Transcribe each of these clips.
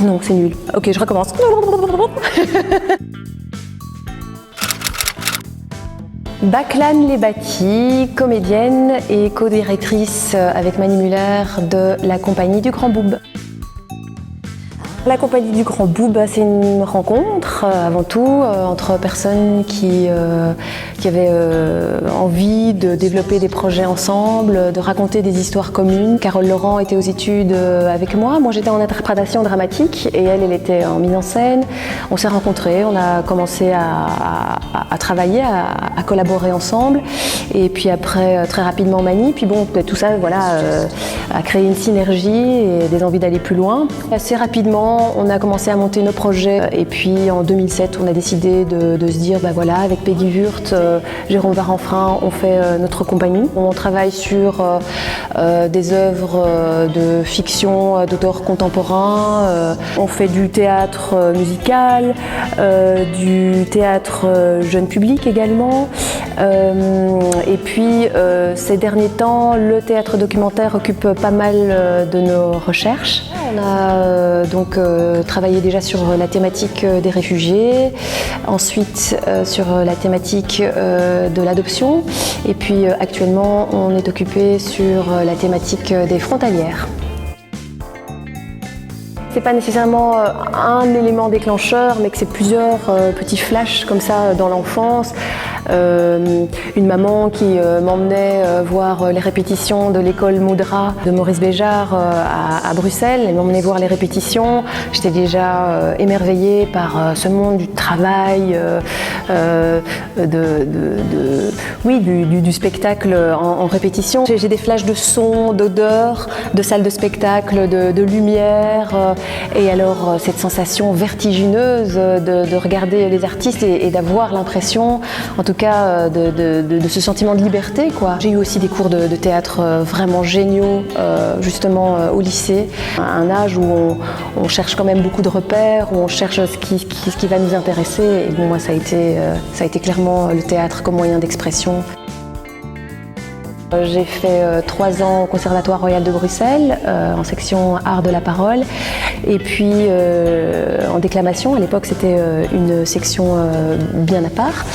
Non, c'est nul. Ok, je recommence. Baclane Lebaki, comédienne et co-directrice avec Mani Muller de la compagnie du Grand Boub. La compagnie du Grand Boub, c'est une rencontre avant tout entre personnes qui avaient envie de développer des projets ensemble, de raconter des histoires communes. Carole Laurent était aux études avec moi. Moi, j'étais en interprétation dramatique et elle était en mise en scène. On s'est rencontrés, on a commencé à travailler, à collaborer ensemble. Et puis après, très rapidement, Mani. Puis bon, tout ça, voilà, a créé une synergie et des envies d'aller plus loin. Assez rapidement, on a commencé à monter nos projets et puis en 2007 on a décidé de se dire voilà, avec Peggy Wurt, Jérôme Varenfrein, on fait notre compagnie. On travaille sur des œuvres de fiction d'auteurs contemporains, on fait du théâtre musical, du théâtre jeune public également, et puis ces derniers temps le théâtre documentaire occupe pas mal de nos recherches. On a donc travaillé déjà sur la thématique des réfugiés, ensuite sur la thématique de l'adoption et puis actuellement on est occupé sur la thématique des frontalières. C'est pas nécessairement un élément déclencheur, mais que c'est plusieurs petits flashs comme ça dans l'enfance. Une maman qui m'emmenait voir les répétitions de l'école Moudra de Maurice Béjart à Bruxelles. Elle m'emmenait voir les répétitions. J'étais déjà émerveillée par ce monde du travail, du spectacle en répétition. J'ai des flashs de sons, d'odeurs, de salles de spectacle, de lumière. Et alors cette sensation vertigineuse de regarder les artistes et d'avoir l'impression, en tout cas, de ce sentiment de liberté, quoi. J'ai eu aussi des cours de théâtre vraiment géniaux, justement au lycée. Un âge où on cherche quand même beaucoup de repères, où on cherche ce qui va nous intéresser. Et bon, moi, ça a été clairement le théâtre comme moyen d'expression. J'ai fait 3 ans au Conservatoire Royal de Bruxelles, en section art de la parole, et puis en déclamation. À l'époque, c'était une section bien à part.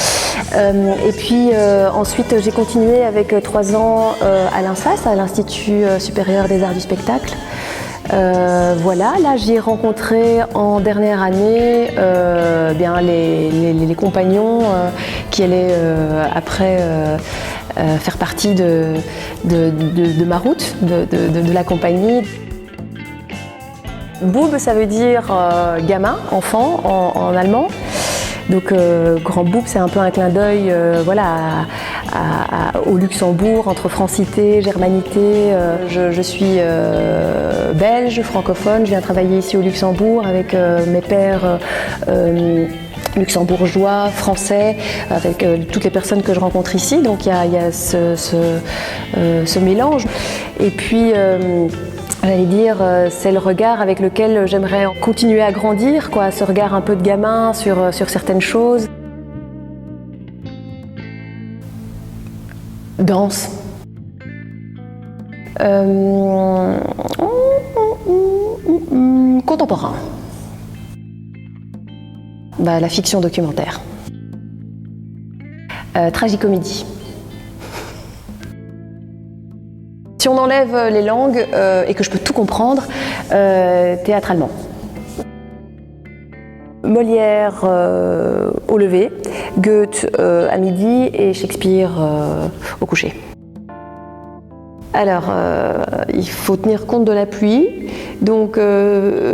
Et puis ensuite, j'ai continué avec 3 ans à l'INSAS, à l'Institut supérieur des arts du spectacle. Voilà, là j'ai rencontré en dernière année les compagnons qui allaient après faire partie de ma route, de la compagnie. Boub, ça veut dire gamin, enfant en allemand. Donc Grand Boub, c'est un peu un clin d'œil au Luxembourg, entre francité, germanité. Je suis belge, francophone, je viens travailler ici au Luxembourg avec mes pères luxembourgeois, français, avec toutes les personnes que je rencontre ici. Donc il y a ce mélange. Et puis j'allais dire, c'est le regard avec lequel j'aimerais continuer à grandir, quoi, ce regard un peu de gamin sur certaines choses. Danse. Contemporain. La fiction documentaire. Tragicomédie. Si on enlève les langues et que je peux tout comprendre, théâtralement. Molière au lever, Goethe à midi et Shakespeare au coucher. Alors, il faut tenir compte de la pluie, donc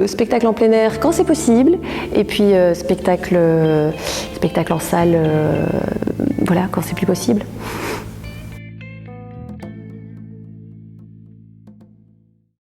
spectacle en plein air quand c'est possible, et puis spectacle en salle, voilà, quand c'est plus possible.